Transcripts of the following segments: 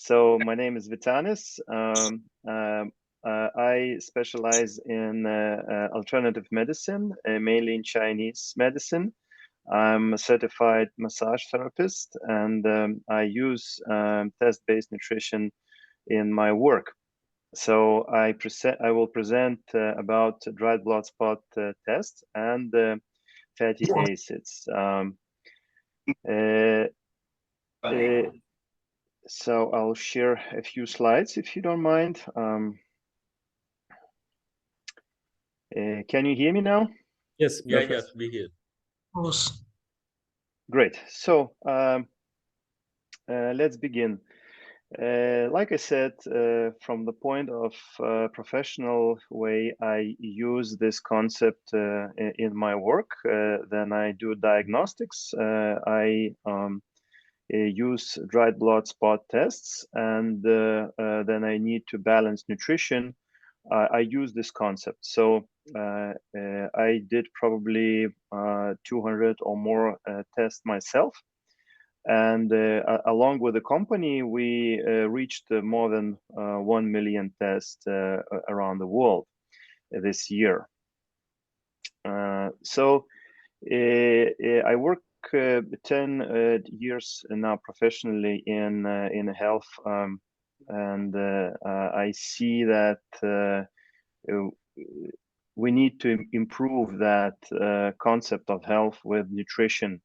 So my name is Vitanis. I specialize in alternative medicine, mainly in Chinese medicine. I'm a certified massage therapist, and I use test-based nutrition in my work. So I will present about dried blood spot test and fatty acids. Uh, uh, so I'll share a few slides if you don't mind. Can you hear me now? Yes, Yeah, perfect. yes, we hear. Of course. Great. So let's begin. Like I said, from the point of professional way, I use this concept in my work. Then I do diagnostics. I use dried blood spot tests, and then I need to balance nutrition. I use this concept. So I did probably 200 or more tests myself. And along with the company, we reached more than 1 million tests around the world this year. So I work 10 years now professionally in health, and I see that we need to improve that concept of health with nutrition,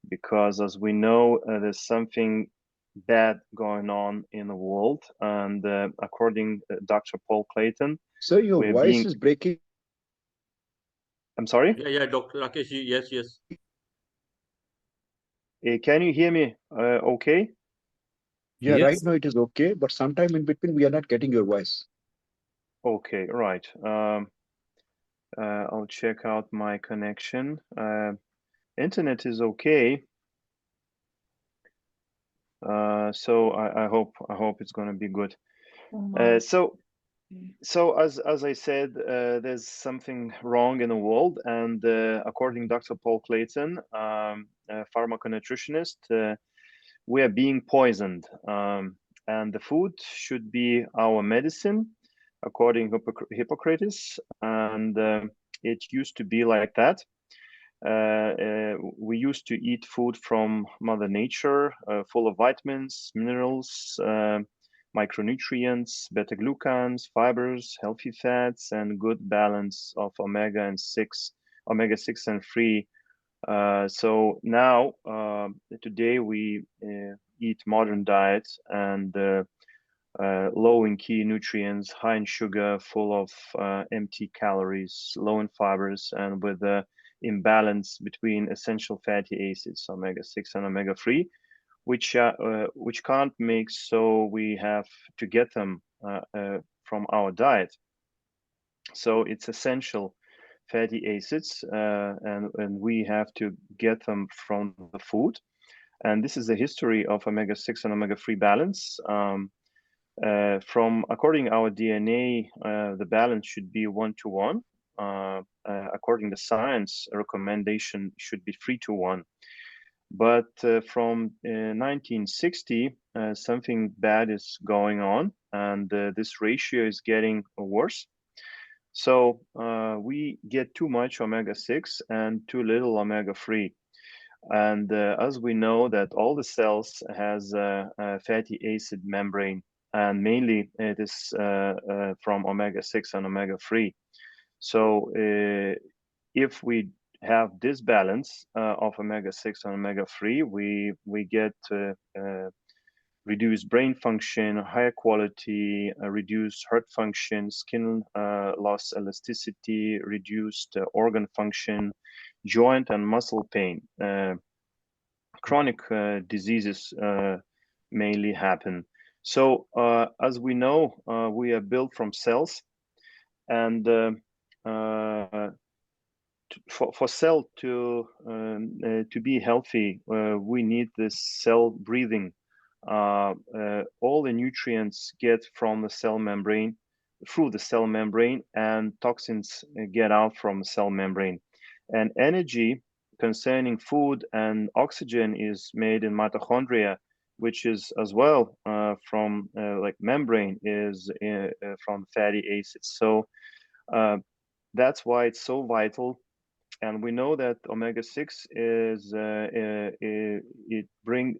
because as we know, there's something bad going on in the world, and according to Dr. Paul Clayton, Sir, your we're voice being. is breaking. I'm sorry. Yeah, Dr. Rakesh, yes, yes. Can you hear me? Okay. Yeah, right Yes. now it is okay, but sometime in between we are not getting your voice. Okay. Right. I'll check out my connection. Internet is okay. So I hope it's going to be good. So as I said, there's something wrong in the world, and according to Dr. Paul Clayton, a pharmaconutritionist, we are being poisoned, and the food should be our medicine, according to Hippocrates, and it used to be like that. We used to eat food from Mother Nature, full of vitamins, minerals, micronutrients, beta glucans, fibers, healthy fats, and good balance of omega 6 and 3. So now, today we eat modern diets and low in key nutrients, high in sugar, full of empty calories, low in fibers, and with the imbalance between essential fatty acids, omega 6 and omega 3, which can't make, so we have to get them from our diet. So it's essential fatty acids, and we have to get them from the food. And this is the history of omega 6 and omega 3 balance. From according our DNA, the balance should be 1-to-1. According to science, a recommendation should be 3-to-1. But from 1960, something bad is going on, and this ratio is getting worse. So we get too much omega 6 and too little omega 3. And as we know that all the cells has a fatty acid membrane, and mainly it is from omega 6 and omega 3. So if we have this balance of omega 6 and omega 3, we get reduced brain function, higher quality, reduced heart function, skin loss elasticity, reduced organ function, joint and muscle pain. Chronic diseases mainly happen. So as we know, we are built from cells, and for cell to be healthy, we need this cell breathing. All the nutrients get from the cell membrane, through the cell membrane, and toxins get out from the cell membrane. And energy concerning food and oxygen is made in mitochondria, which is as well from like membrane, is from fatty acids. So that's why it's so vital. And we know that omega-6 is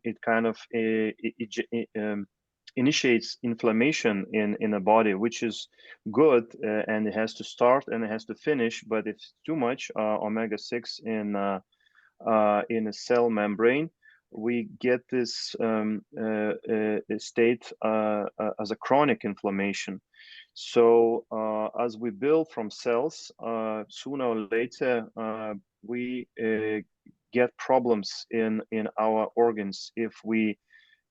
it kind of initiates inflammation in a body, which is good, and it has to start and it has to finish. But if too much omega-6 in a cell membrane, we get this state as a chronic inflammation. So as we build from cells, sooner or later we get problems in our organs if we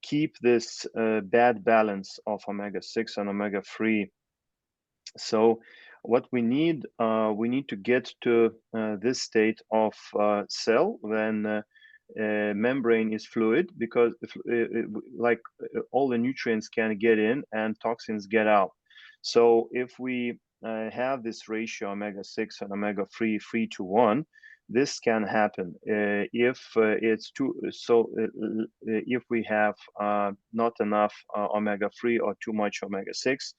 keep this bad balance of omega-6 and omega-3. So what we need to get to this state of cell when membrane is fluid, because like all the nutrients can get in and toxins get out. So if we have this ratio omega-6 and omega-3 3 to 1, this can happen if it's too if we have not enough omega-3 or too much omega-6.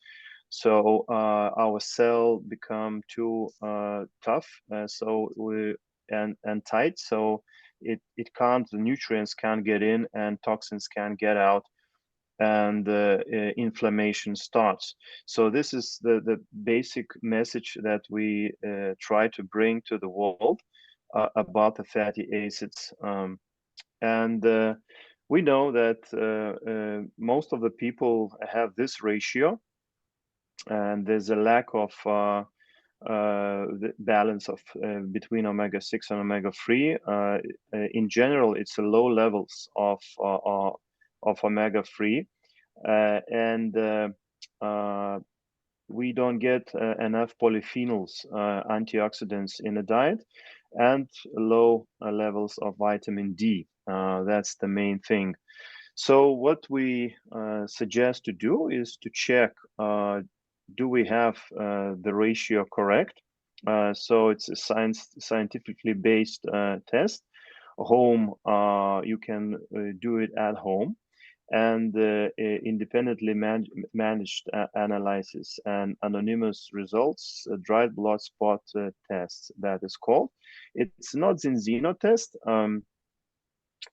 So our cell become too tough, and tight, so it can't, the nutrients can't get in and toxins can't get out, and inflammation starts. So this is the basic message that we try to bring to the world about the fatty acids. And we know that most of the people have this ratio, and there's a lack of the balance of between omega-6 and omega-3. In general, it's a low levels of omega-3, and we don't get enough polyphenols, antioxidants in the diet, and low levels of vitamin D. That's the main thing. So what we suggest to do is to check, do we have the ratio correct? So it's a scientifically based test. Home, you can do it at home, and independently managed analysis and anonymous results, dried blood spot tests, that is called. It's not Zinzino test.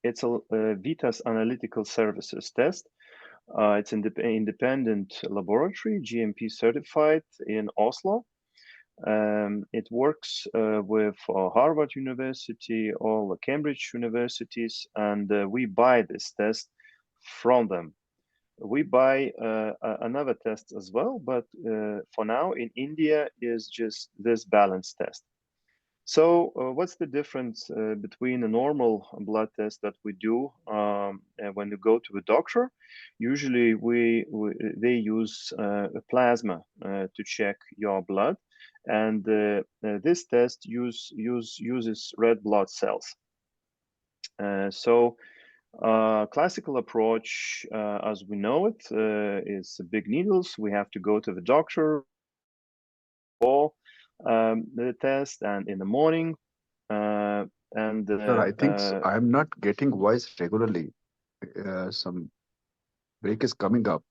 It's a Vitas Analytical Services test. It's an independent laboratory, GMP certified in Oslo. It works with Harvard University, all the Cambridge universities, and we buy this test from them. We buy another test as well, but for now in India is just this balance test. So what's the difference between a normal blood test that we do and when you go to the doctor? Usually they use a plasma to check your blood, and this test uses red blood cells. So classical approach, as we know it, is big needles. We have to go to the doctor before the test and in the morning. Sir, I think I'm not getting voice regularly. Some break is coming up.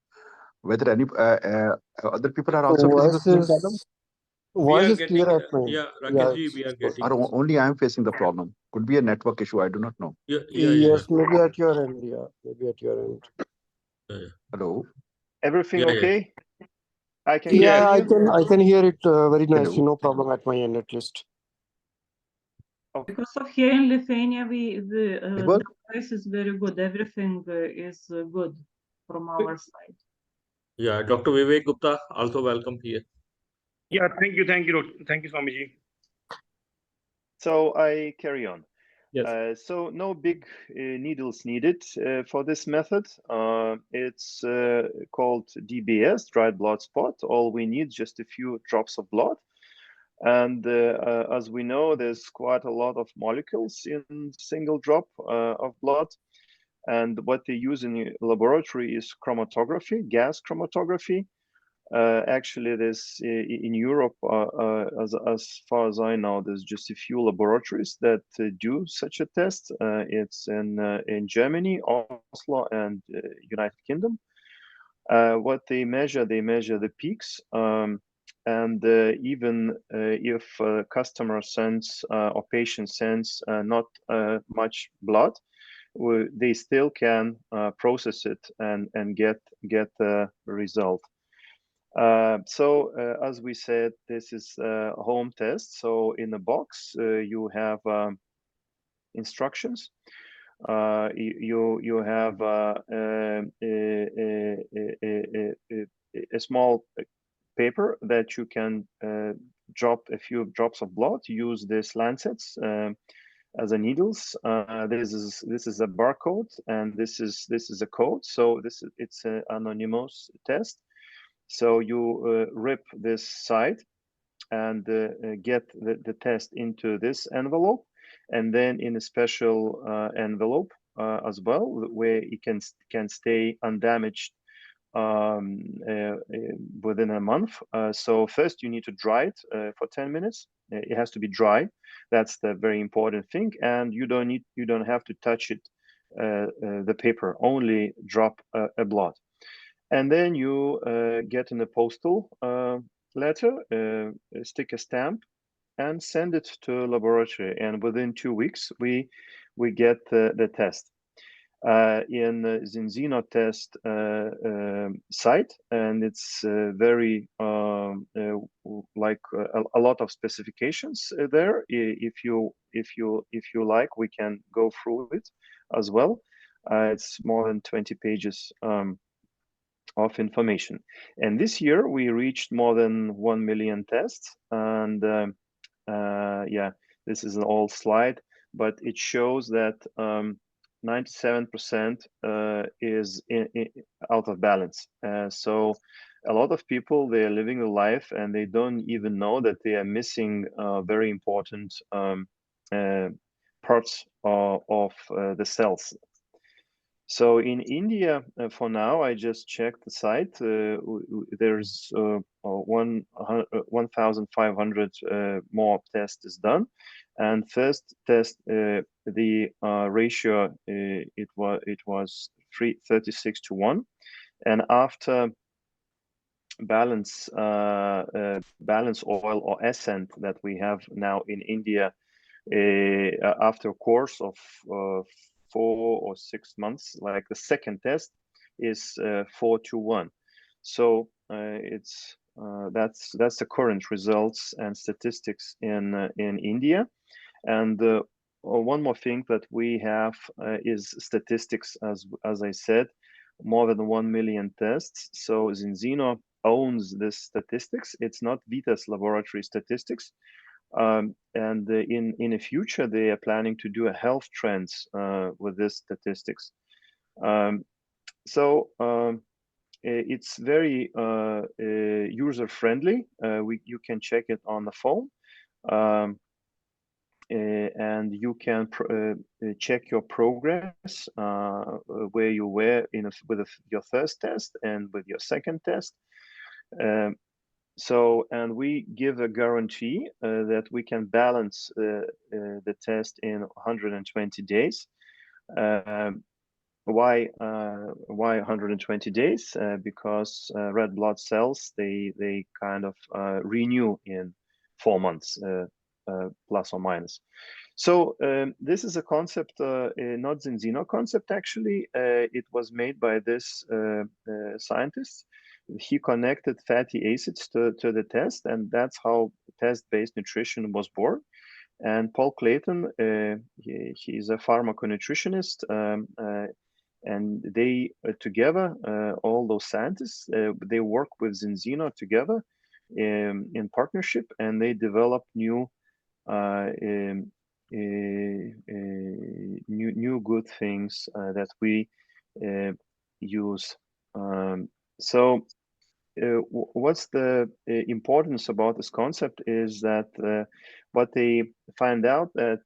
Whether any other people are also facing the Voice same problem, is We voice are is clear getting, at my yeah, yeah. Rakesh ji, we are It's getting. or only I am facing the problem? Could be a network issue. I do not know. Yeah. yes, maybe at your end. Yeah, maybe at your end. Yeah. Hello, everything Yeah. okay? I can Yes. hear Yeah, you. I can hear it very nicely. hello. No problem at my end at least. Okay. Because of here in Lithuania, the Audible? price is very good. Everything is good from our side. Yeah. Dr. Vivek Gupta, also welcome here. Yeah, thank you, Swamiji. So I carry on. Yes. So no big needles needed for this method. It's called DBS, dried blood spot. All we need just a few drops of blood. And as we know, there's quite a lot of molecules in single drop of blood. And what they use in the laboratory is chromatography, gas chromatography. Actually, this in Europe, as far as I know, there's just a few laboratories that do such a test. It's in Germany, Oslo, and United Kingdom. What they measure the peaks, and even if customer sends or patient sends not much blood, they still can process it and get the result. As we said, this is a home test. So in the box, you have instructions. You have a small paper that you can drop a few drops of blood. Use these lancets as a needles. This is a barcode, and this is a code. So it's an anonymous test. So you rip this side and get the test into this envelope, and then in a special envelope as well, where it can stay undamaged within a month. So first you need to dry it for 10 minutes. It has to be dry. That's the very important thing. And you don't have to touch it, the paper, only drop a blood. And then you get in a postal letter, stick a stamp, and send it to a laboratory. And within 2 weeks, we get the test in Zinzino test site, and it's very like a lot of specifications there. If you like, we can go through it as well. It's more than 20 pages. Of information. And this year we reached more than 1 million tests. And yeah, this is an old slide, but it shows that 97% is out of balance. So a lot of people, they are living a life and they don't even know that they are missing very important parts of the cells. So in India, for now, I just checked the site. There's 1,500 more tests is done, and first test the ratio it was 36 to 1, and after balance oil or Ascent that we have now in India, after a course of 4 or 6 months, like the second test is 4 to 1. So it's that's the current results and statistics in India. And one more thing that we have is statistics, as I said, more than 1 million tests. So Zinzino owns this statistics. It's not Vita's laboratory statistics. And in the future, they are planning to do a health trends with this statistics. It's very user friendly. You can check it on the phone, and you can check your progress, where you were with your first test and with your second test. And we give a guarantee that we can balance the test in 120 days. Why 120 days? Because red blood cells, they kind of renew in 4 months, plus or minus. So this is a concept, not Zinzino concept actually. It was made by this scientist. He connected fatty acids to the test, and that's how test-based nutrition was born. And Paul Clayton, he's a pharmaconutritionist, and they together, all those scientists, they work with Zinzino together in partnership, and they develop new new good things that we use. What's the importance about this concept is that what they find out that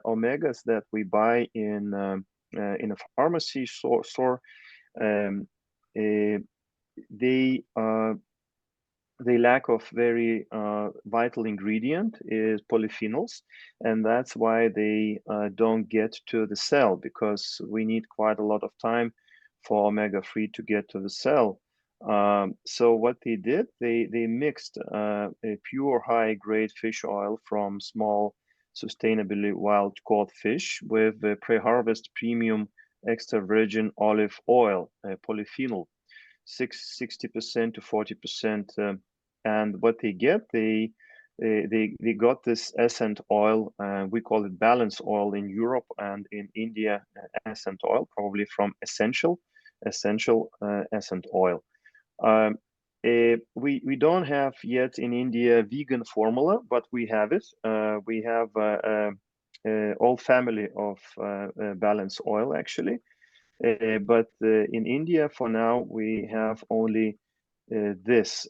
omegas that we buy in a pharmacy store, they they lack of very vital ingredient is polyphenols, and that's why they don't get to the cell, because we need quite a lot of time for omega-3 to get to the cell. So what they did, they mixed a pure high-grade fish oil from small sustainably wild caught fish with pre-harvest premium extra virgin olive oil, polyphenol, 60% to 40%, and what they get, they got this essence oil. We call it balance oil in Europe, and in India, essence oil, probably from essential essence oil. We don't have yet in India vegan formula, but we have it. We have all family of balance oil actually. But in India, for now, we have only this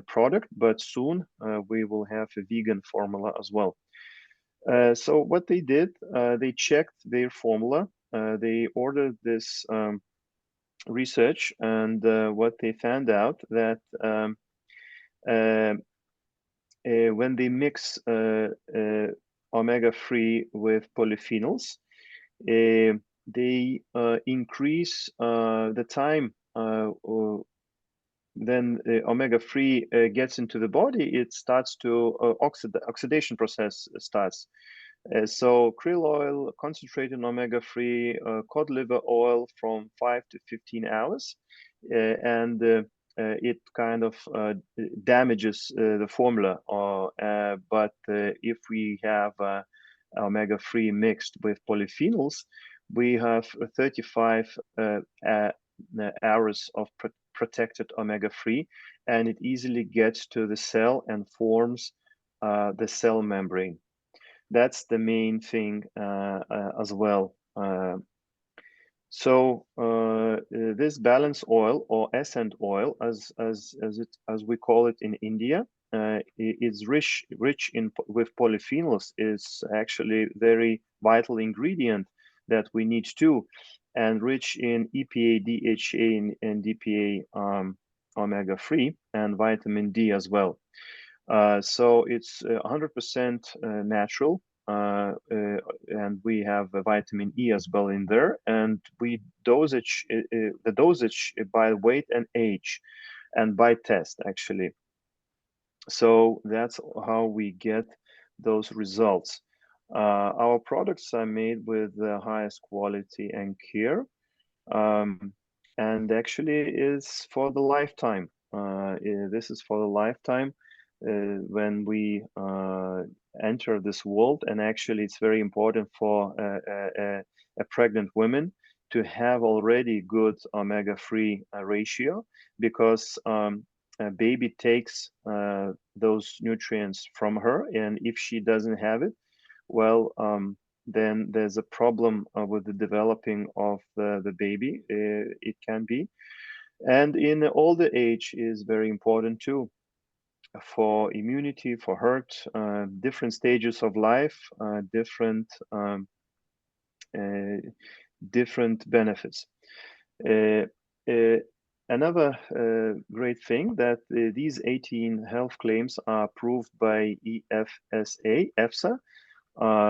product, but soon we will have a vegan formula as well. So what they did, they checked their formula, they ordered this research, and what they found out that when they mix omega-3 with polyphenols, they increase the time then omega-3 gets into the body. It starts to oxidation process starts. So krill oil, concentrated omega-3, cod liver oil from 5 to 15 hours, and it kind of damages the formula. But if we have omega-3 mixed with polyphenols, we have 35 hours of protected omega-3, and it easily gets to the cell and forms the cell membrane. That's the main thing as well. So this balance oil, or essence oil, as we call it in India, is rich in with polyphenols. Is actually very vital ingredient that we need too, and rich in EPA, DHA, and DPA, omega-3, and vitamin D as well. So it's 100% natural, and we have vitamin E as well in there, and we dosage the dosage by weight and age, and by test actually. So that's how we get those results. Our products are made with the highest quality and care, and actually is for the lifetime. This is for the lifetime when we enter this world, and actually it's very important for a pregnant woman to have already good omega-3 ratio, because a baby takes those nutrients from her, and if she doesn't have it, well, then there's a problem with the developing of the baby. It can be, and in older age is very important too, for immunity, for heart, different stages of life, different benefits. Another great thing that these 18 health claims are approved by EFSA.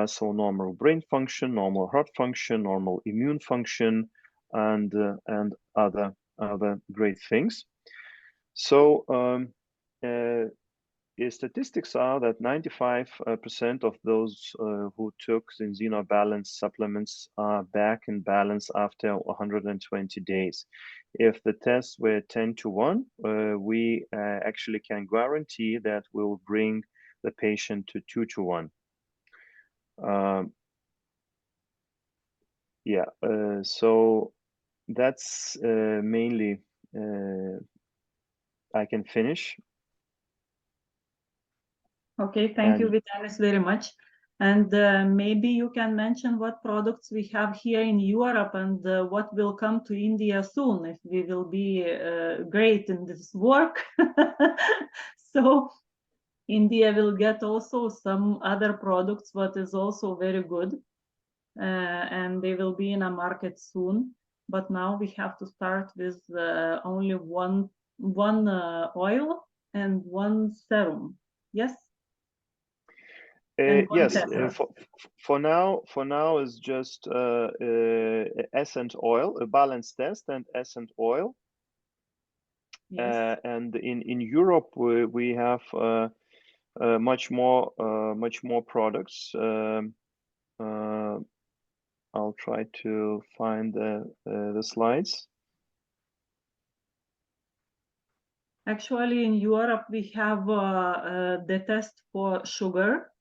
So normal brain function, normal heart function, normal immune function, and other great things. So statistics are that 95% of those who took Zinzino balance supplements are back in balance after 120 days. If the tests were 10 to 1, we actually can guarantee that we'll bring the patient to 2 to 1. Yeah, so that's mainly I can finish. Okay, thank you, Vitalis, very much. And maybe you can mention what products we have here in Europe, and what will come to India soon, if we will be great in this work. So India will get also some other products, what is also very good, and they will be in a market soon. But now we have to start with only one oil, and 1 serum. Yes. And one Yes. test. For now is just essence oil, a balance test, and essence oil. Yes. And in Europe we have much more products. I'll try to find the slides. Actually, in Europe, we have the test for sugar,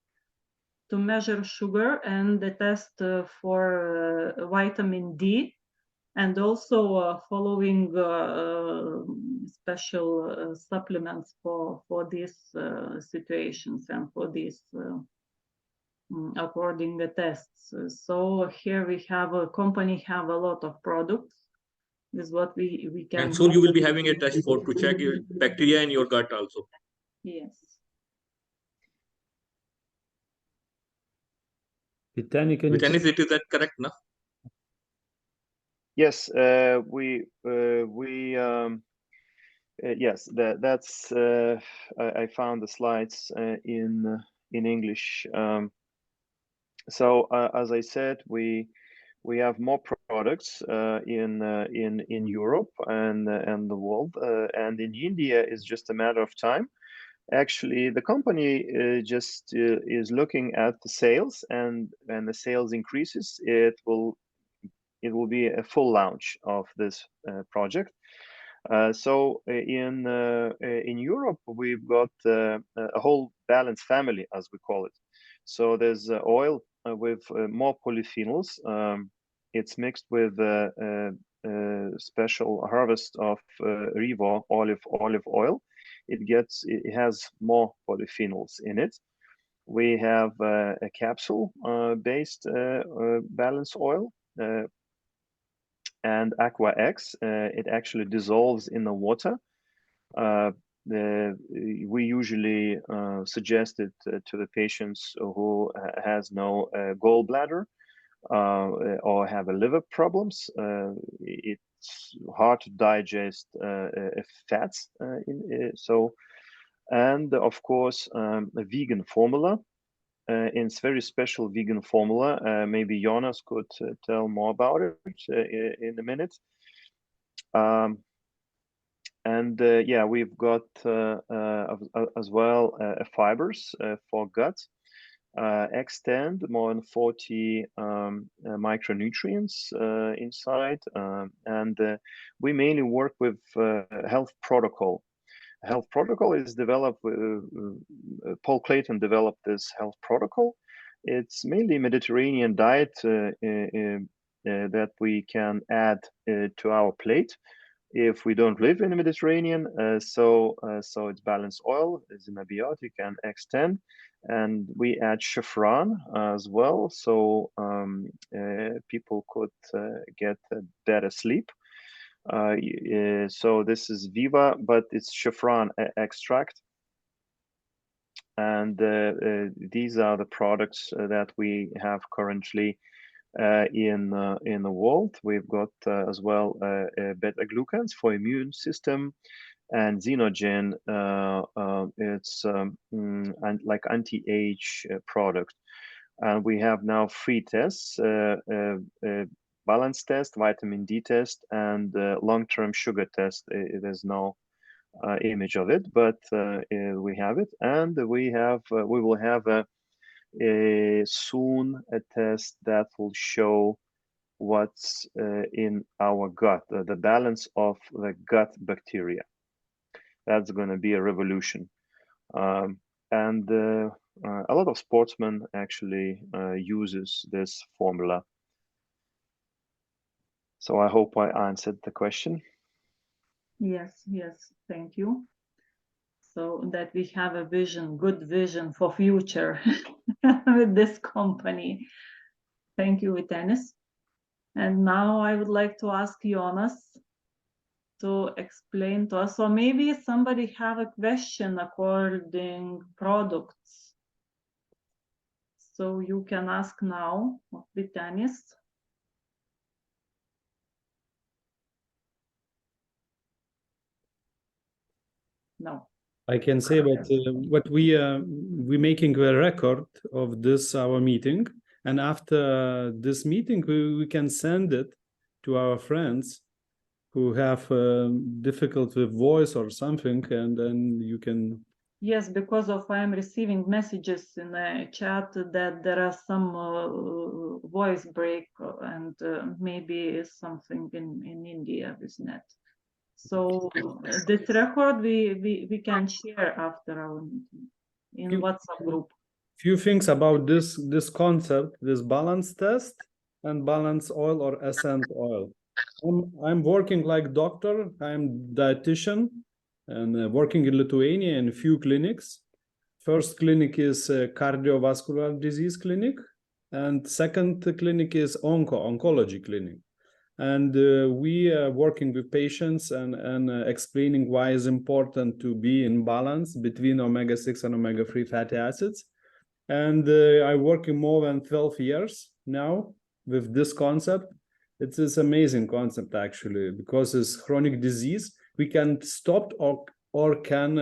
to measure sugar, and the test for vitamin D, and also following special supplements for these situations and for these according the tests. So here we have a company have a lot of products. This is what we can. And soon you will be having a test to check your bacteria in your gut also. Yes. Vitanis, it is that correct, no? Yes, yes, that's I found the slides in English. So as I said, we have more products in Europe and the world, and in India is just a matter of time. Actually, the company just is looking at the sales, and when the sales increases, it will be a full launch of this project. So in Europe, we've got a whole balanced family, as we call it. So there's oil with more polyphenols. It's mixed with special harvest of Riva olive oil. It has more polyphenols in it. We have a capsule based balance oil. And Aqua X, it actually dissolves in the water. We usually suggest it to the patients who has no gallbladder or have a liver problems. It's hard to digest fats, and of course a vegan formula. In its very special vegan formula. Maybe Jonas could tell more about it in a minute. And yeah, we've got as well fibers for gut. Extend more than 40 micronutrients inside, and we mainly work with health protocol. Health protocol is developed. Paul Clayton developed this health protocol. It's mainly Mediterranean diet that we can add to our plate if we don't live in the Mediterranean. So it's balanced oil, Zinabiotic, and Extend, and we add saffron as well, so people could get a better sleep. So this is Viva, but it's saffron extract. And these are the products that we have currently in the world. We've got as well beta glucans for immune system, and Xenogen. It's like anti-age product. And we have now 3 tests. Balance test, vitamin D test, and long-term sugar test. There's no image of it, but we have it, and we will have soon a test that will show what's in our gut, the balance of the gut bacteria. That's going to be a revolution, and a lot of sportsmen actually uses this formula. So I hope I answered the question. Yes, thank you. So that we have a vision, good vision for future with this company. Thank you, Vitanis. And now I would like to ask Jonas to explain to us, or maybe somebody have a question according products. So you can ask now of Vitanis. No. I can say that what we making a record of this our meeting, and after this meeting we can send it to our friends who have difficult with voice or something, and then you can. Yes, because of I am receiving messages in the chat that there are some voice break and maybe something in India with net. So this record we can share after our meeting in WhatsApp group. Few things about this concept, this balance test and balance oil or essence oil. I'm working like doctor. I'm dietitian and working in Lithuania in a few clinics. First clinic is cardiovascular disease clinic, and second clinic is oncology clinic. And we are working with patients and explaining why it's important to be in balance between omega-6 and omega-3 fatty acids. And I'm working more than 12 years now with this concept. It's this amazing concept actually, because it's chronic disease. We can stop or can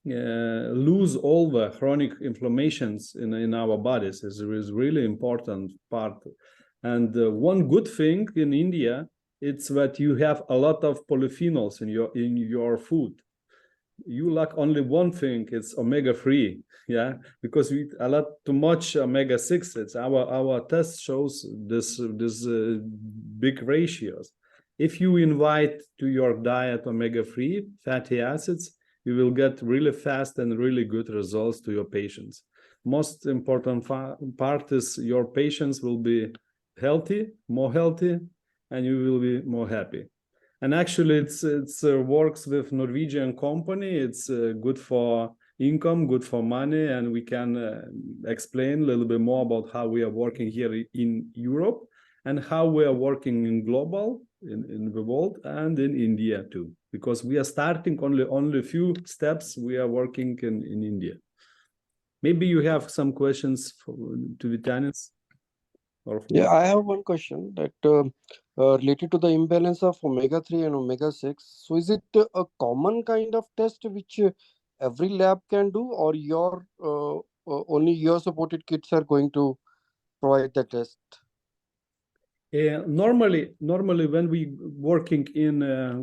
lose all the chronic inflammations in our bodies. Is really important part. And one good thing in India, it's that you have a lot of polyphenols in your food. You lack only one thing, it's omega-3, yeah, because we eat a lot too much omega-6. It's our test shows this big ratios. If you invite to your diet omega-3 fatty acids, you will get really fast and really good results to your patients. Most important part is your patients will be healthy, more healthy, and you will be more happy. And actually, it's works with Norwegian company. It's good for income, good for money, and we can explain a little bit more about how we are working here in Europe and how we are working in global in the world and in India too. Because we are starting only a few steps. We are working in India. Maybe you have some questions to Vytenis. Yeah, I have one question that related to the imbalance of omega-3 and omega-6. So is it a common kind of test which every lab can do, or your only your supported kits are going to provide the test? Normally when we working in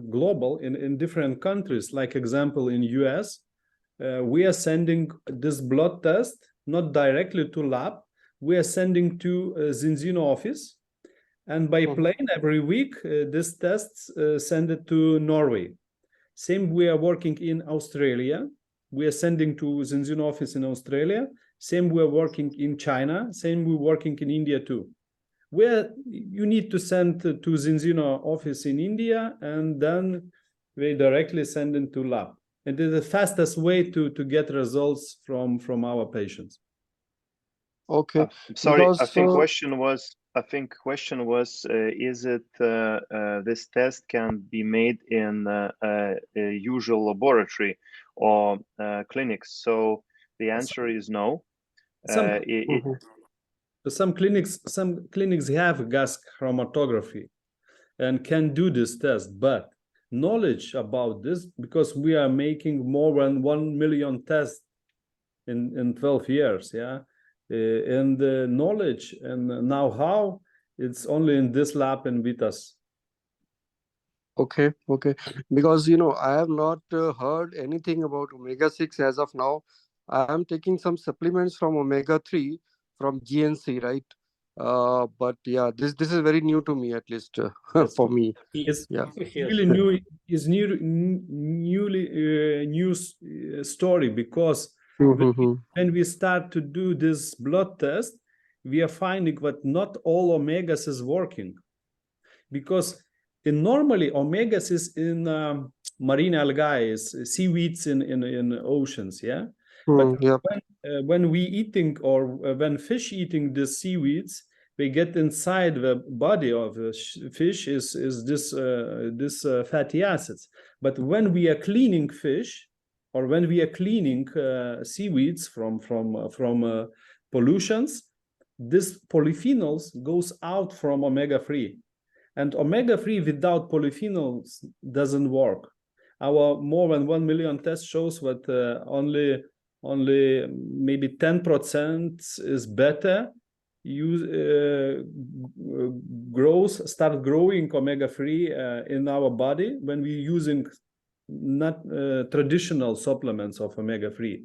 global in different countries, like example in US, we are sending this blood test not directly to lab. We are sending to Zinzino office, and by plane every week this tests send it to Norway. Same we are working in Australia. We are sending to Zinzino office in Australia. Same we are working in China. Same we're working in India too. Where you need to send to Zinzino office in India, and then we directly send it to lab. And it's the fastest way to get results from our patients. Okay. Sorry, because, I think question was, is it this test can be made in a usual laboratory or clinics? So the answer is no. Some clinics have gas chromatography and can do this test, but knowledge about this, because we are making more than 1 million tests in 12 years, yeah, and the knowledge and know-how, it's only in this lab and with us. Okay, because I have not heard anything about omega-6 as of now. I am taking some supplements from omega-3 from GNC, right? But yeah, this is very new to me, at least for me. It's Yeah, really new. Is newly news story, because when we start to do this blood test, we are finding that not all omegas is working, because normally omegas is in marine algae, seaweeds in oceans, yeah. But when we eating or when fish eating the seaweeds, they get inside the body of the fish is this fatty acids. But when we are cleaning fish, or when we are cleaning seaweeds from pollutions, this polyphenols goes out from omega-3. And omega-3 without polyphenols doesn't work. our more than 1 million tests shows that only maybe 10% is better. Start growing omega-3 in our body when we're using not traditional supplements of omega-3.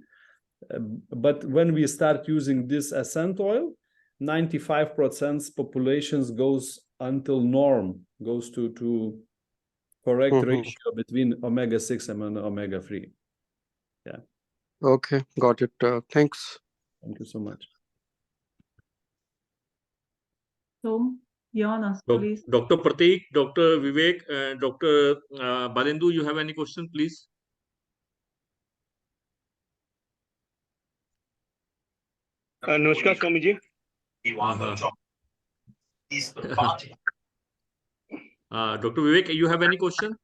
But when we start using this ascent oil, 95% populations goes until norm, goes to correct ratio between omega-6 and omega-3. Yeah. Okay, got it. Thanks. Thank you so much. So, Jonas, please. Dr. Pratik, Dr. Vivek, and Dr. Balendu, you have any question, please? Namaskar, Swamiji. Dr. Vivek, you have any question?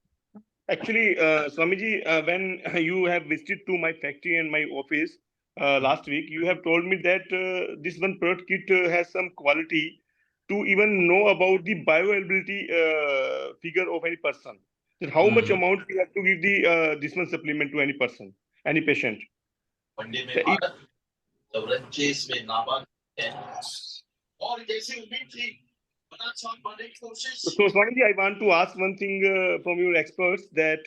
Actually, Swamiji, when you have visited to my factory and my office last week, you have told me that this one product kit has some quality to even know about the bioavailability figure of any person. That how much amount we have to give the this one supplement to any person, any patient. So, Swamiji, I want to ask one thing from your experts that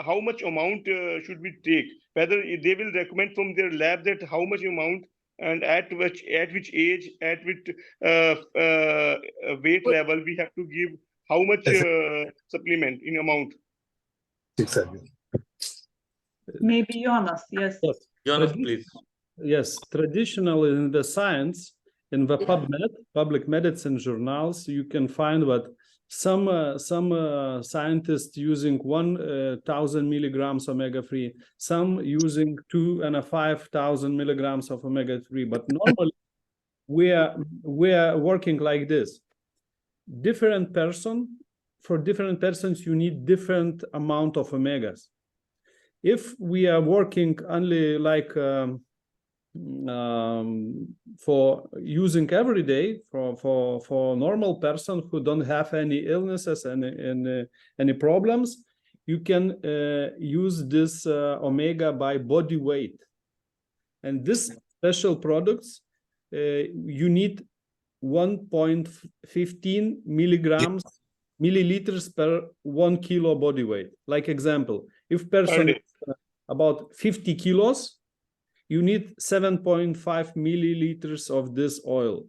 how much amount should we take? Whether they will recommend from their lab that how much amount and at which age, at which weight level we have to give how much supplement in amount? Maybe Jonas, yes. Jonas, please. Yes, traditionally in the science, in the PubMed, public medicine journals, you can find that some scientists using 1,000 milligrams omega-3, some using 2,500 milligrams of omega-3. But normally, we are working like this. For different persons, you need different amount of omegas. If we are working only like for using every day for normal person who don't have any illnesses and any problems, you can use this omega by body weight. And this special products, you need 1.15 milliliters per 1 kilo body weight. Like example, if person is about 50 kilos, you need 7.5 milliliters of this oil.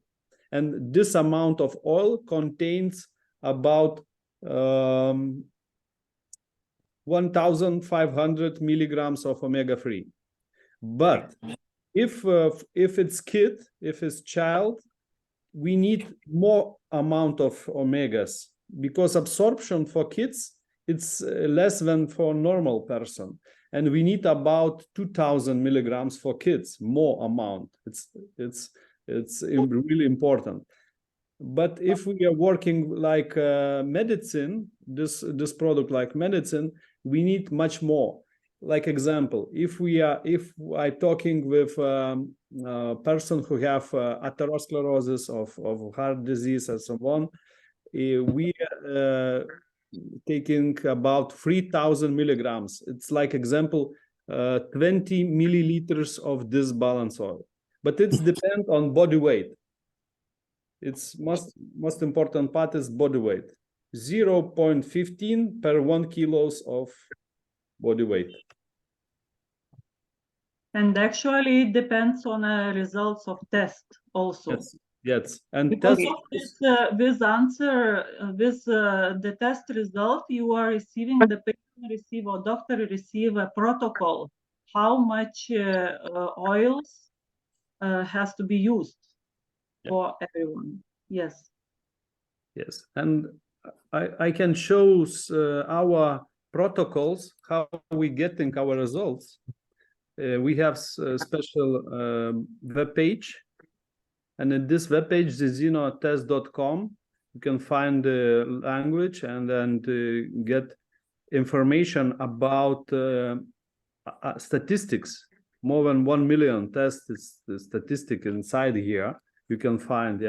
And this amount of oil contains about 1,500 milligrams of omega-3. But if it's kid, if it's child, we need more amount of omegas because absorption for kids, it's less than for normal person. And we need about 2,000 milligrams for kids, more amount. It's really important. But if we are working like medicine, this product like medicine, we need much more. Like example, if I talking with a person who have atherosclerosis of heart disease and so on, we taking about 3,000 milligrams. It's like example, 20 milliliters of this balance oil. But it's depend on body weight. It's most important part is body weight. 0.15 per 1 kilos of body weight. And actually, it depends on results of test also. Yes. And because with the test result, you are receiving, the patient receive or doctor receive a protocol how much oils has to be used for everyone. Yes. And I can show our protocols, how we getting our results. We have a special web page. And in this webpage, zinzinotest.com, you can find the language and then get information about statistics. More than 1 million tests is the statistic inside here. You can find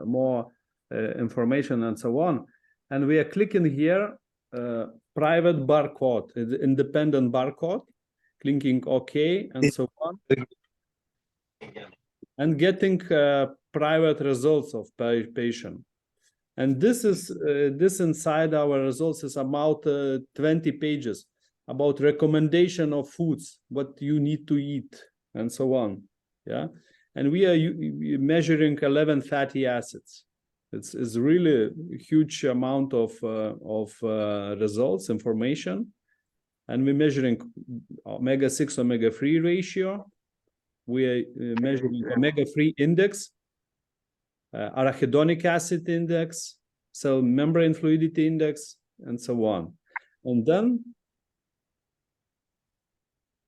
more information and so on. And we are clicking here private barcode, independent barcode, clicking OK, and so on, and getting private results of patient. And this is this inside our results is about 20 pages about recommendation of foods, what you need to eat, and so on. Yeah, and we are measuring 11 fatty acids. It's really a huge amount of results, information, and we're measuring omega-6, omega-3 ratio. We are measuring omega-3 index, arachidonic acid index, cell membrane fluidity index, and so on. And then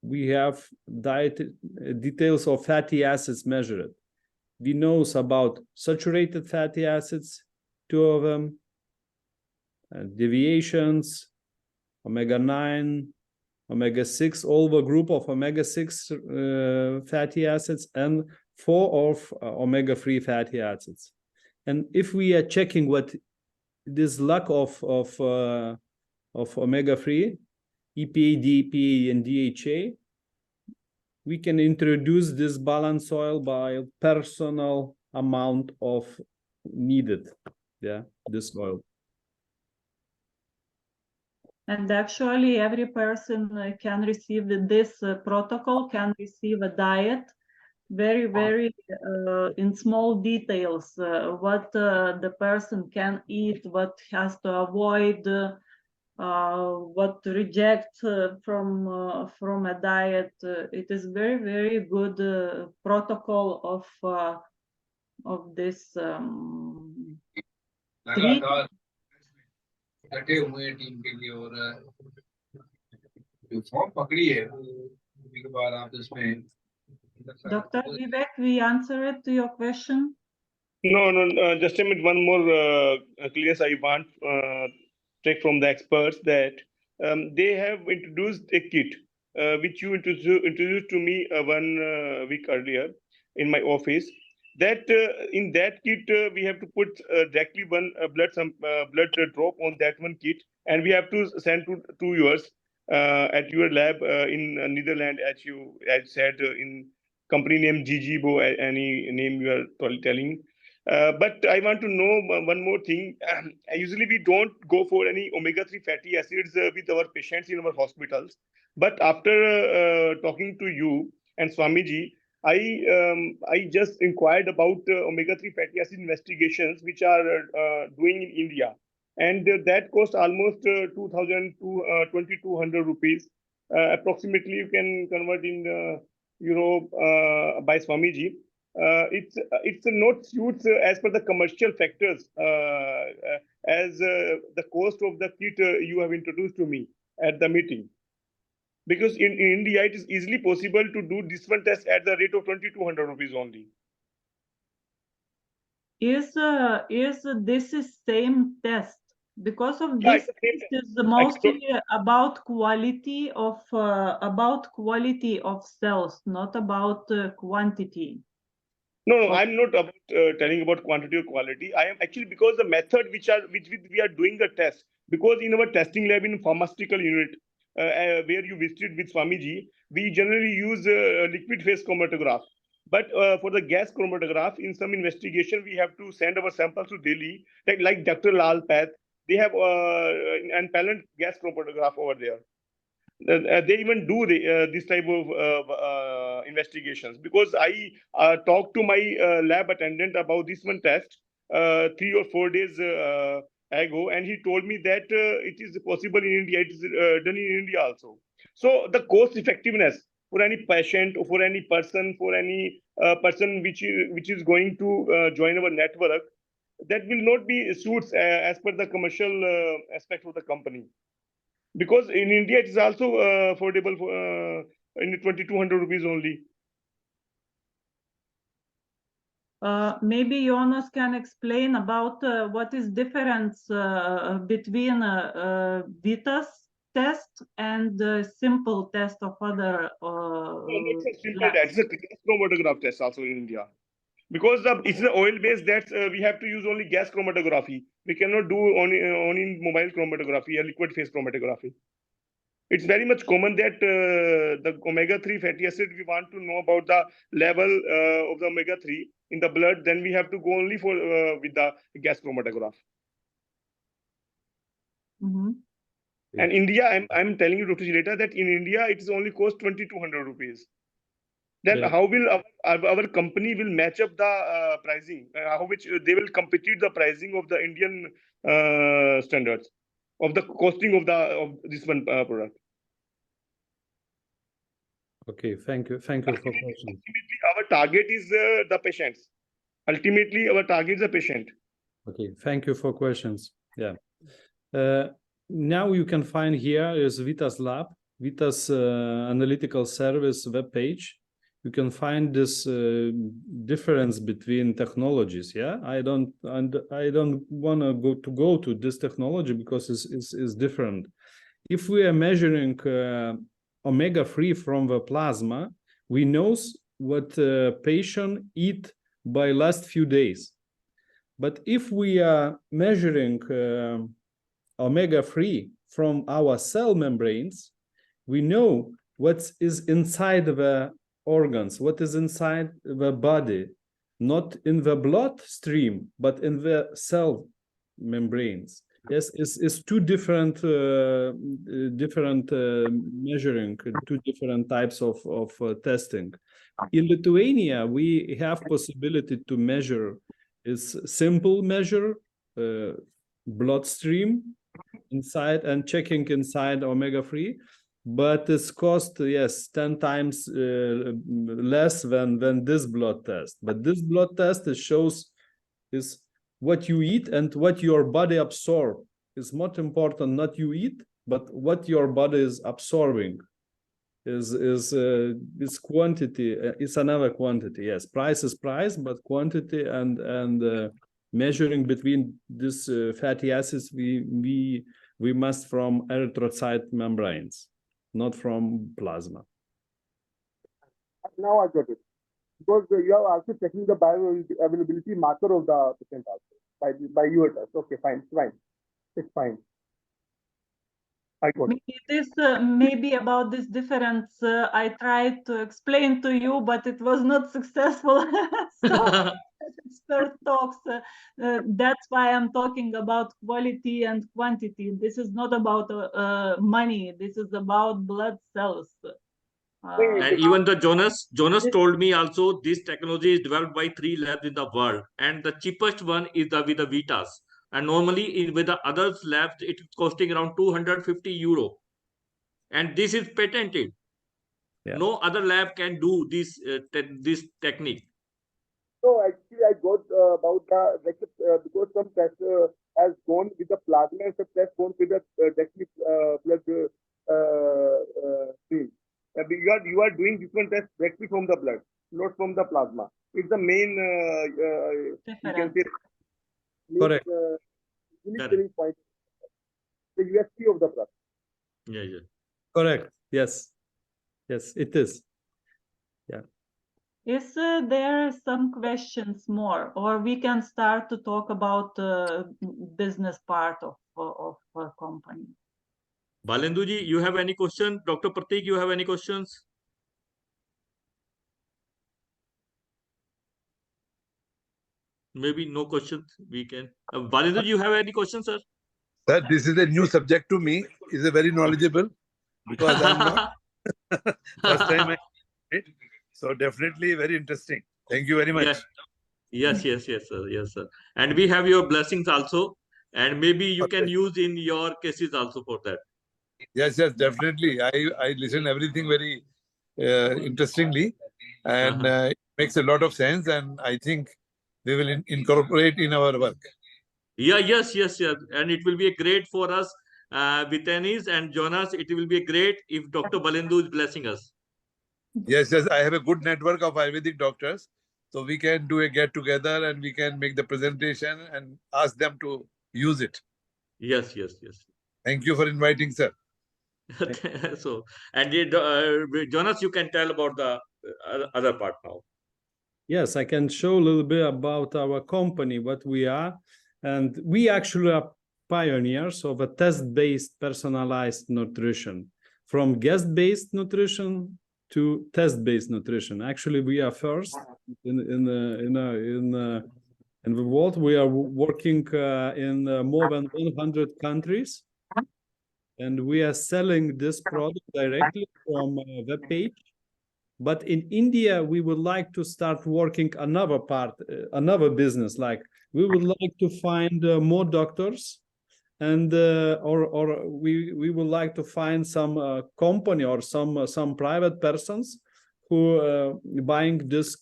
we have diet details of fatty acids measured. We know about saturated fatty acids, 2 of them, deviations, omega-9, omega-6, all the group of omega-6 fatty acids, and 4 of omega-3 fatty acids. And if we are checking what this lack of omega-3, EPA, DHA, and DHA, we can introduce this balanced oil by personal amount of needed, yeah, this oil. And actually, every person can receive this protocol, can receive a diet, very in small details, what the person can eat, what has to avoid, what to reject from a diet. It is very good protocol of this treatment. Dr. Vivek, we answered to your question? No, just a minute. One more clearance I want take from the experts that they have introduced a kit which you introduced to me 1 week earlier in my office. That in that kit we have to put directly one blood drop on that one kit, and we have to send to yours at your lab in Netherlands, as you said in company name Gigibo, any name you are telling. But I want to know one more thing. Usually we don't go for any omega-3 fatty acids with our patients in our hospitals. But after talking to you and Swamiji, I just inquired about omega-3 fatty acid investigations which are doing in India. And that cost almost 2,200 rupees. Approximately you can convert in euro by Swamiji. It's not suits as per the commercial factors as the cost of the kit you have introduced to me at the meeting. Because in India, it is easily possible to do this one test at the rate of 2,200 rupees only. Is this is same test? Because of this, it is mostly about quality of cells, not about quantity. No, I'm not about telling about quantity or quality. I am actually, because the method which we are doing the test, because in our testing lab in pharmaceutical unit where you visited with Swamiji, we generally use liquid phase chromatograph. But for the gas chromatograph, in some investigation, we have to send our samples to Delhi, like Dr. Lal Path. They have an appellant gas chromatograph over there. They even do this type of investigations, because I talked to my lab attendant about this one test 3 or 4 days ago, and he told me that it is possible in India, it is done in India also. So the cost effectiveness for any patient or for any person, person which is going to join our network, that will not be suits as per the commercial aspect of the company. Because in India, it is also affordable for in 2,200 rupees only. Maybe Jonas can explain about what is difference between Vitas test and simple test of other It's a simple test. It's a chromatograph test also in India. because it's the oil base that we have to use only gas chromatography. We cannot do only mobile chromatography or liquid phase chromatography. It's very much common that the omega-3 fatty acid, we want to know about the level of the omega-3 in the blood, then we have to go only for with the gas chromatograph. And India, I'm telling you, Dr. Shileta, that in India it is only cost 2,200 rupees. Then how will our company will match up the pricing? How which they will compete the pricing of the Indian standards of the costing of this one product? Okay, thank you for question. Ultimately, our target is the patients. Ultimately, our target is the patient. Okay, thank you for questions. Yeah. Now you can find here is Vita's lab, Vita's analytical service web page. You can find this difference between technologies. Yeah, I don't want to go to this technology because it's different. If we are measuring omega-3 from the plasma, we know what patient eat by last few days. But if we are measuring omega-3 from our cell membranes, we know what is inside the organs, what is inside the body, not in the bloodstream, but in the cell membranes. Yes, it's two different measuring, two different types of testing. In Lithuania, we have possibility to measure is simple measure bloodstream inside and checking inside omega-3, but it's cost 10 times less than this blood test. But this blood test shows is what you eat and what your body absorb. Is not important not you eat, but what your body is absorbing is quantity. It's another quantity. Yes, price is price, but quantity and measuring between these fatty acids we must from erythrocyte membranes, not from plasma. Now I got it. Because you are also checking the bioavailability marker of the patient also by your test. Okay, fine, it's fine. I got it. This maybe about this difference I tried to explain to you, but it was not successful. So expert talks. That's why I'm talking about quality and quantity. This is not about money. This is about blood cells. And even the Jonas told me also this technology is developed by 3 labs in the world, and the cheapest one is with the Vitas. And normally with the other labs, it is costing around 250 euro, and this is patented. Yeah. No other lab can do this this technique. So actually, I got about the because some test has gone with the plasma and some test gone with the directly blood stream. You are doing different tests directly from the blood, not from the plasma. It's the main you can say Correct. unique selling point, the USP of the product. Yeah. Correct. Yes, it is. Yeah. Is there some questions more, or we can start to talk about business part of a company? Balenduji, you have any question? Dr. Pratik, you have any questions? Maybe no questions. We can. Balenduji, you have any questions, sir? Sir, this is a new subject to me. It's a very knowledgeable because I'm not first time I it. So definitely very interesting. Thank you very much. Yes, sir. And we have your blessings also, and maybe you can use in your cases also for that. Yes, definitely. I listen everything very interestingly, and it makes a lot of sense. And I think we will incorporate in our work. Yes. And it will be a great for us with Anis and Jonas. It will be great if Dr. Balendu is blessing us. Yes. I have a good network of Ayurvedic doctors. So we can do a get together and we can make the presentation and ask them to use it. Yes. Thank you for inviting, sir. So, and Jonas, you can tell about the other part now. Yes, I can show a little bit about our company, what we are. And we actually are pioneers of a test-based personalized nutrition, from guest-based nutrition to test-based nutrition. Actually, we are first in the world. We are working in more than 100 countries, and we are selling this product directly from a web page. But in India, we would like to start working another part, another business. Like we would like to find more doctors, and or we would like to find some company or some private persons who buying this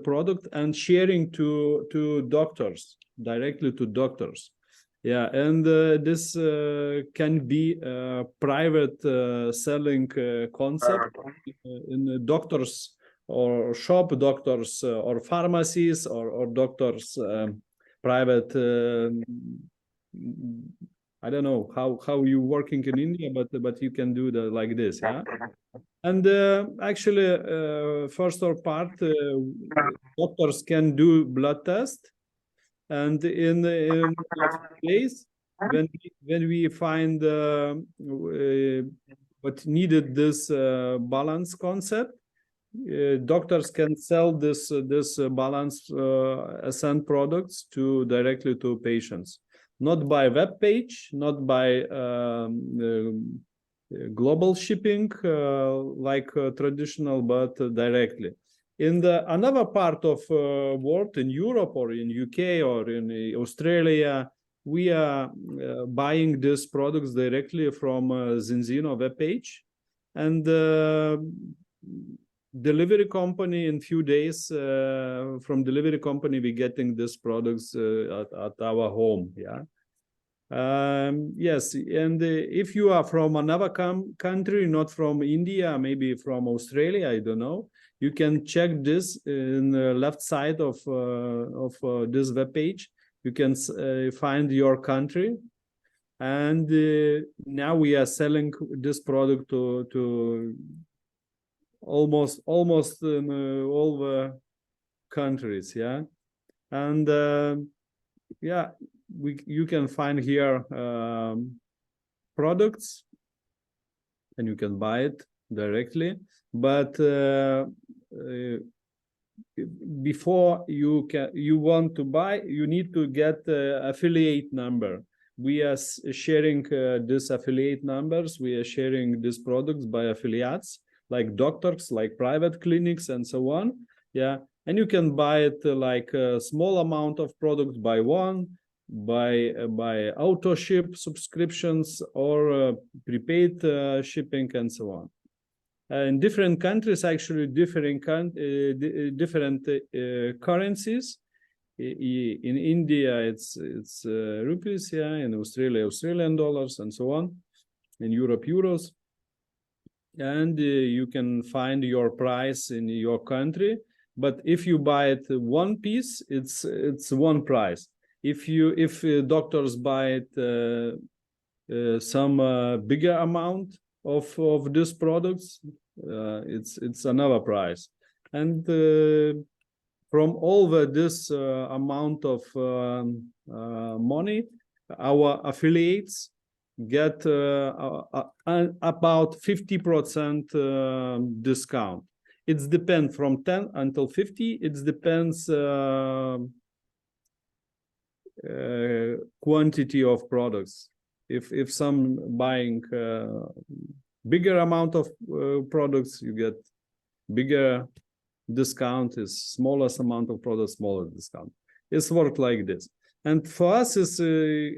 product and sharing to doctors, directly to doctors. Yeah, and this can be a private selling concept in doctors or shop doctors or pharmacies or doctors private. I don't know how you working in India, but you can do that like this, yeah. And actually, first or part, doctors can do blood test. And in days when we find what needed this balance concept, doctors can sell this balance SN products to directly to patients, not by web page, not by global shipping like traditional, but directly. In the another part of world, in Europe or in UK or in Australia, we are buying these products directly from Zinzino webpage, and delivery company in few days from delivery company we getting these products at our home. Yeah. Yes, and if you are from another country, not from India, maybe from Australia, I don't know, you can check this in the left side of this web page. You can find your country, and now we are selling this product to almost in all the countries. Yeah, and yeah. You can find here products, and you can buy it directly. But before you want to buy, you need to get affiliate number. We are sharing this affiliate numbers. We are sharing these products by affiliates, like doctors, like private clinics, and so on. Yeah, and you can buy it like a small amount of products by one, by auto ship subscriptions or prepaid shipping, and so on. In different countries, actually different currencies. In India, it's rupees, yeah. In Australia, Australian dollars, and so on. In Europe, euros. And you can find your price in your country. But if you buy it one piece, it's one price. If doctors buy it some bigger amount of these products, it's another price. And from all this amount of money, our affiliates get about 50% discount. It depends from 10 until 50. It depends quantity of products. If some buying bigger amount of products, you get bigger discount. Is smallest amount of products, smaller discount. It's worked like this. And for us, it's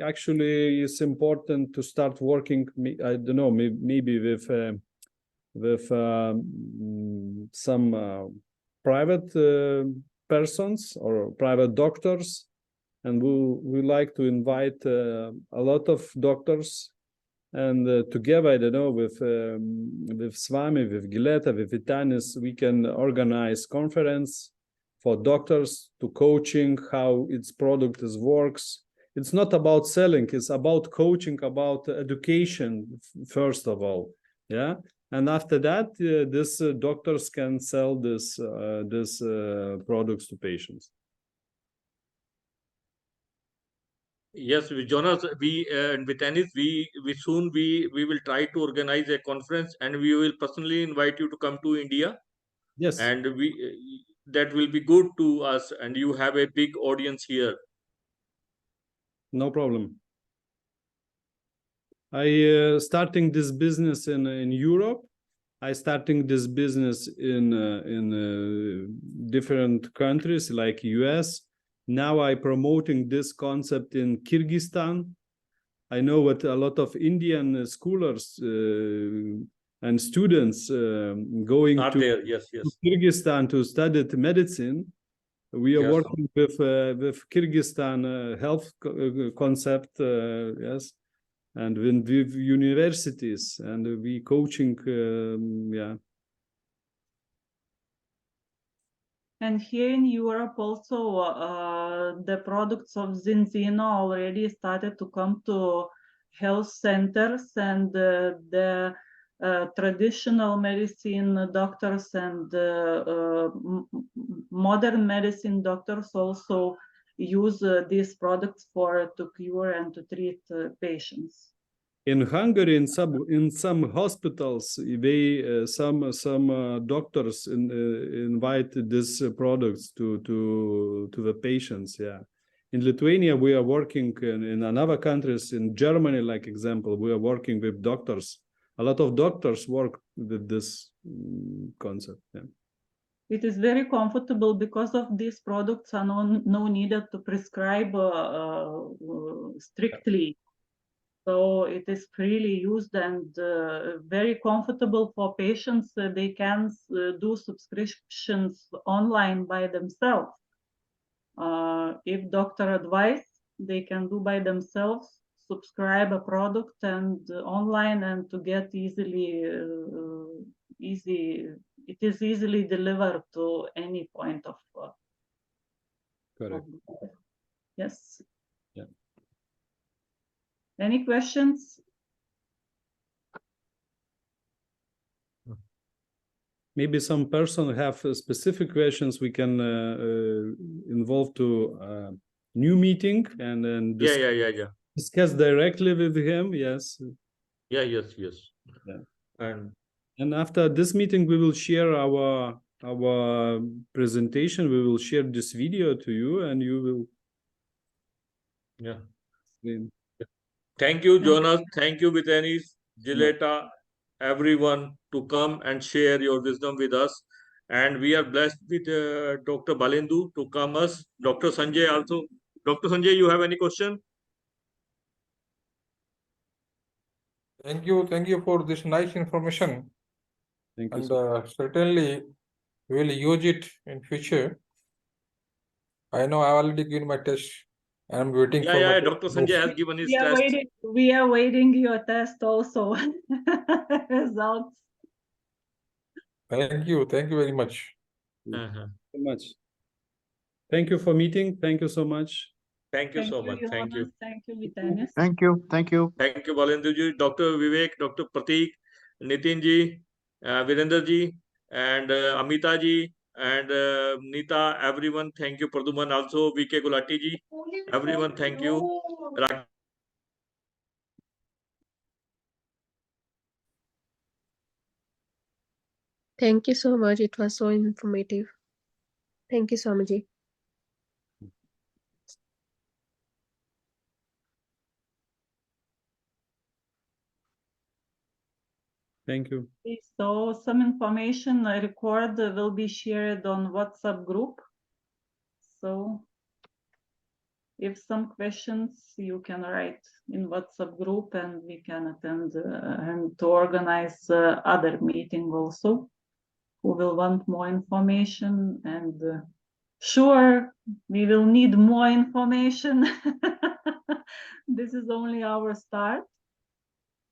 actually it's important to start working. I don't know, maybe with some private persons or private doctors, and we like to invite a lot of doctors, and together, I don't know, with Swami, with Gileta, with Vitanis, we can organize conference for doctors to coaching how its product works. It's not about selling, it's about coaching, about education, first of all. Yeah. and after that, this doctors can sell this products to patients. Yes, Jonas, and with Anis, we soon we will try to organize a conference, and we will personally invite you to come to India. Yes, and we that will be good to us, and you have a big audience here. no problem. I starting this business in Europe. I starting this business in different countries like US. Now I promoting this concept in Kyrgyzstan. I know what a lot of Indian scholars and students going Are to there? Yes, yes. Kyrgyzstan to study medicine. We are Yes. working with Kyrgyzstan health concept, yes, and with universities, and we coaching, yeah. And here in Europe also, the products of Zinzino already started to come to health centers, and the traditional medicine doctors and modern medicine doctors also use these products to cure and to treat patients. In Hungary, in some hospitals, they some doctors invite these products to the patients. Yeah, in Lithuania we are working in another countries. In Germany, like example, we are working with doctors. A lot of doctors work with this concept. Yeah. It is very comfortable because of these products are no needed to prescribe strictly. So it is freely used and very comfortable for patients. They can do subscriptions online by themselves. If doctor advice, they can do by themselves, subscribe a product and online, and to get it is easily delivered to any point of Correct. Yes. Yeah. Any questions? Maybe some person have specific questions. We can involve to new meeting and then discuss directly with him. Yes. Yeah. Yes. Yes. Yeah. And after this meeting, we will share our presentation. We will share this video to you, and you will. Yeah. Explain. Thank you, Jonas. Thank you, Vitanis, Gileta, everyone to come and share your wisdom with us. And we are blessed with Dr. Balendu to come us. Dr. Sanjay also. Dr. Sanjay, you have any question? Thank you for this nice information. Thank you. And certainly we will use it in future. I know I already given my test. I'm waiting for my Dr. Sanjay has given his test. We are waiting your test also. Results. Thank you very much. So much. Thank you for meeting. Thank you so much. Thank you so much. Thank you. Thank you, Vitanis. Thank you. Thank you. Thank you, Balendu, Dr. Vivek, Dr. Pratik, Nitin ji, Virender ji, and Amita ji, and Nita, everyone. Thank you, Praduman also, VK Gulati ji. Everyone, thank you. Thank you so much. It was so informative. Thank you, Swamiji. Thank you. So some information I record will be shared on WhatsApp group. So if some questions you can write in WhatsApp group, and we can attend and to organize other meeting also. Who will want more information, and sure, we will need more information. This is only our start,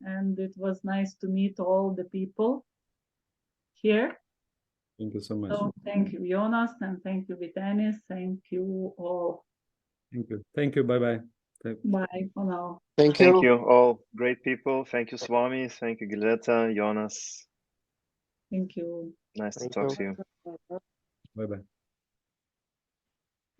and it was nice to meet all the people here. Thank you so much. So thank you, Jonas, and thank you, Vitanis. Thank you all. Thank you. Thank you. Bye-bye. Bye for now. Thank you, all great people. Thank you, Swami. Thank you, Gileta, Jonas. Thank you. Nice to Thank talk you. to you. Bye bye.